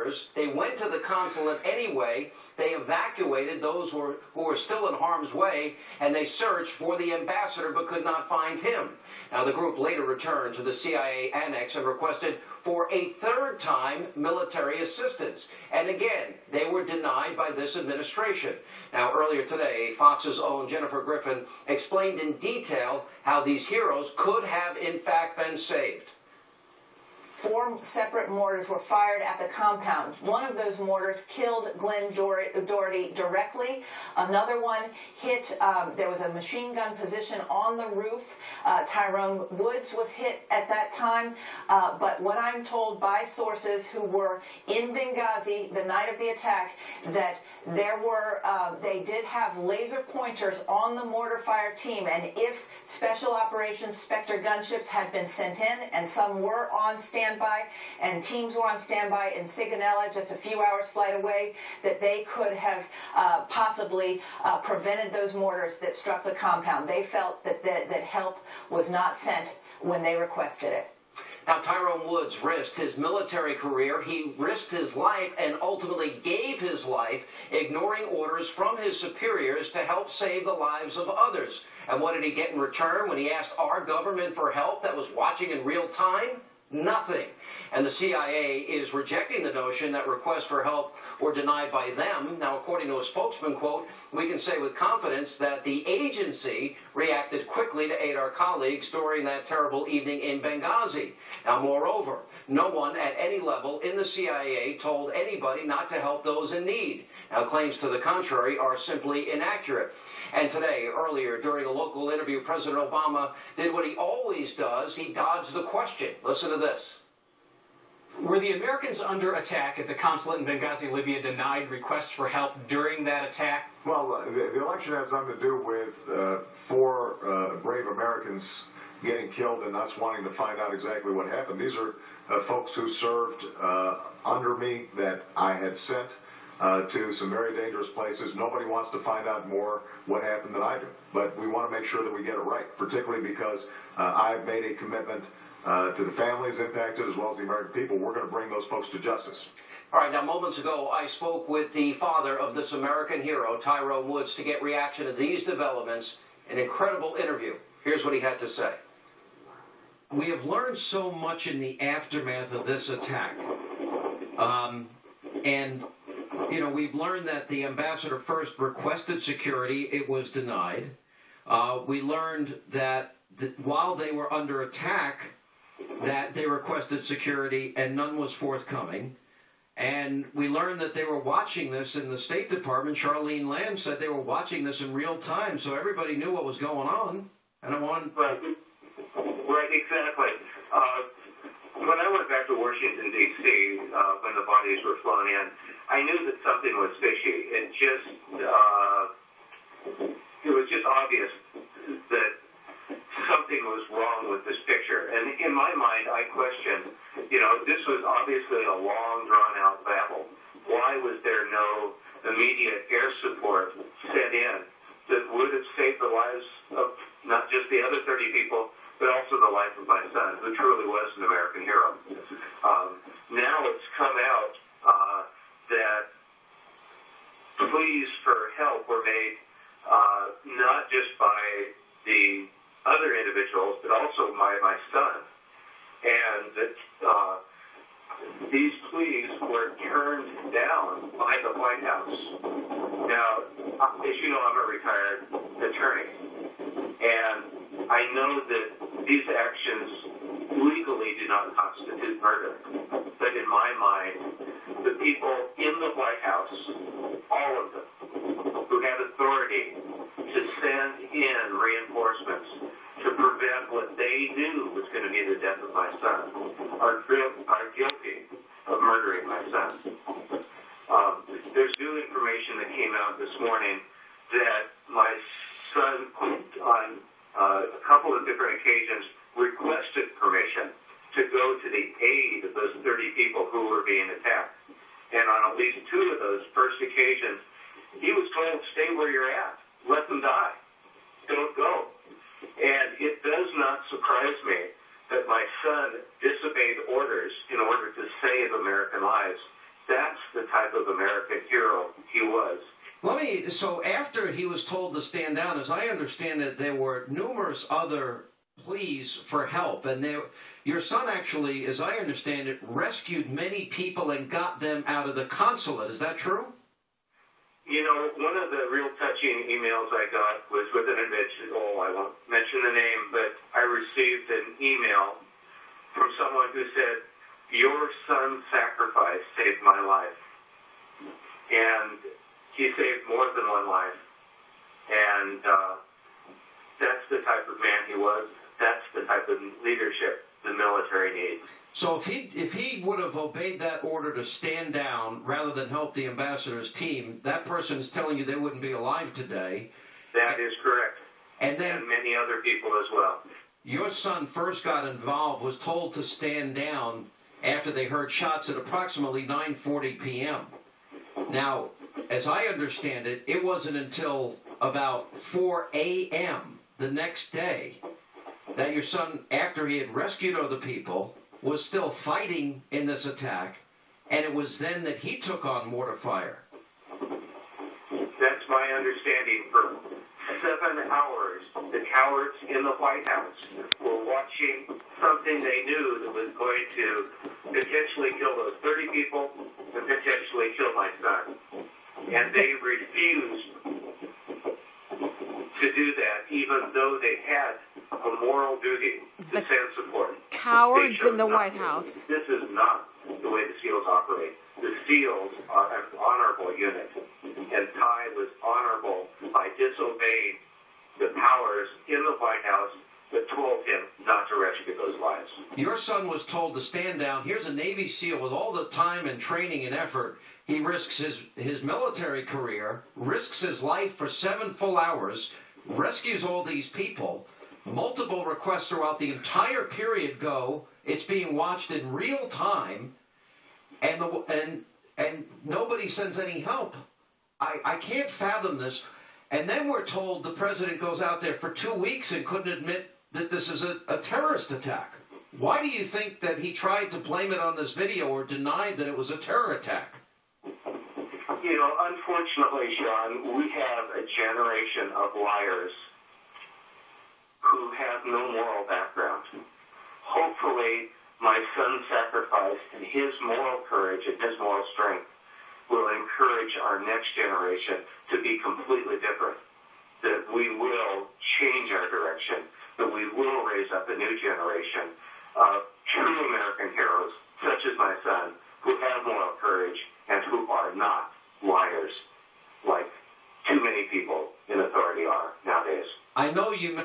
orders. They went to the consulate anyway. They evacuated those who were still in harm's way, and they searched for the ambassador but could not find him. Now, the group later returned to the CIA annex and requested for a third time military assistance. And again, they were denied by this administration. Now, earlier today, Fox's own Jennifer Griffin explained in detail how these heroes could have, in fact, been saved. 4 separate mortars were fired at the compound. One of those mortars killed Glenn Doherty directly. Another one hit, there was a machine gun position on the roof. Tyrone Woods was hit at that time. But what I'm told by sources who were in Benghazi the night of the attack, that there were, they did have laser pointers on the mortar fire team. And if Special Operations Spectre gunships had been sent in, and some were on standby, and teams were on standby in Sigonella, just a few hours flight away, that they could have possibly prevented those mortars that struck the compound. They felt that help was not sent when they requested it. Now, Tyrone Woods risked his military career. He risked his life and ultimately gave his life, ignoring orders from his superiors to help save the lives of others. And what did he get in return when he asked our government for help that was watching in real time? Nothing. And the CIA is rejecting the notion that requests for help were denied by them. Now, according to a spokesman, quote, we can say with confidence that the agency reacted quickly to aid our colleagues during that terrible evening in Benghazi. Now, moreover, no one at any level in the CIA told anybody not to help those in need. Now, claims to the contrary are simply inaccurate. And today, earlier, during a local interview, President Obama did what he always does. He dodged the question. Listen to this. Were the Americans under attack at the consulate in Benghazi, Libya, denied requests for help during that attack? Well, the election has nothing to do with 4 brave Americans getting killed and us wanting to find out exactly what happened. These are folks who served under me that I had sent to some very dangerous places. Nobody wants to find out more what happened than I do. But we want to make sure that we get it right, particularly because I've made a commitment to the families impacted as well as the American people. We're going to bring those folks to justice. All right, now moments ago I spoke with the father of this American hero, Tyrone Woods, to get reaction to these developments. An incredible interview. Here's what he had to say. We have learned so much in the aftermath of this attack. And you know, we've learned that the ambassador first requested security. It was denied. We learned that while they were under attack, that they requested security and none was forthcoming. And we learned that they were watching this in the State Department. Charlene Lamb said they were watching this in real time, so everybody knew what was going on. And I want... Right, exactly. When I went back to Washington, D.C., when the bodies were flown in, I knew that something was fishy. It was just obvious that something was wrong with this picture. And in my mind, I questioned, this was obviously a long, drawn-out battle. Why was there no immediate air support sent in that would have saved the lives of not just the other 30 people, but also the life of my son, who truly was an American hero. Now it's come out that pleas for help were made not just by the other individuals, but also by my son. And that these pleas were turned down by the White House. Now, as you know, I'm a retired attorney, and I know that these actions legally do not constitute murder. But in my mind, the people in the White House, all of them, who had authority to send in reinforcements to prevent what they knew was going to be the death of my son, are guilty of murdering my son. There's new information that came out this morning that my son, on a couple of different occasions, requested permission to go to the aid of those 30 people who were being attacked. And on at least 2 of those first occasions, he was told, stay where you're at. Let them die. Don't go. And it does not surprise me that my son disobeyed orders in order to save American lives. That type of American hero he was. So after he was told to stand down, as I understand it, there were numerous other pleas for help, and your son actually, as I understand it, rescued many people and got them out of the consulate. Is that true? You know, one of the real touching emails I got was with an individual, I won't mention the name, but I received an email from someone who said, "Your son's sacrifice saved my life." And he saved more than one life. And that's the type of man he was. That's the type of leadership the military needs. So if he would have obeyed that order to stand down rather than help the ambassador's team, that person is telling you they wouldn't be alive today. That is correct. And many other people as well. Your son first got involved, was told to stand down after they heard shots at approximately 9:40 p.m. Now, as I understand it, it wasn't until about 4 a.m. the next day that your son, after he had rescued other people, was still fighting in this attack, and it was then that he took on mortar fire. That's my understanding. For 7 hours, the cowards in the White House were watching something they knew that was going to potentially kill those 30 people and potentially kill my son. And they refused to do that, even though they had a moral duty to send support. Cowards in the White House. This is not the way the SEALs operate. The SEALs are an honorable unit, and Ty was honorable by disobeying the powers in the White House that told him not to rescue those lives. Your son was told to stand down. Here's a Navy SEAL with all the time and training and effort. He risks his military career, risks his life for 7 full hours, rescues all these people. Multiple requests throughout the entire period go. It's being watched in real time, and nobody sends any help. I can't fathom this. And then we're told the president goes out there for 2 weeks and couldn't admit that this is a terrorist attack. Why do you think that he tried to blame it on this video or denied that it was a terror attack? You know, unfortunately, Sean, we have a generation of liars who have no moral background. Hopefully, my son's sacrifice and his moral courage and his moral strength will encourage our next generation to be completely different, that we will change our direction, that we will raise up a new generation of true American heroes, such as my son, who have moral courage and who are not liars like too many people in authority are nowadays. I know you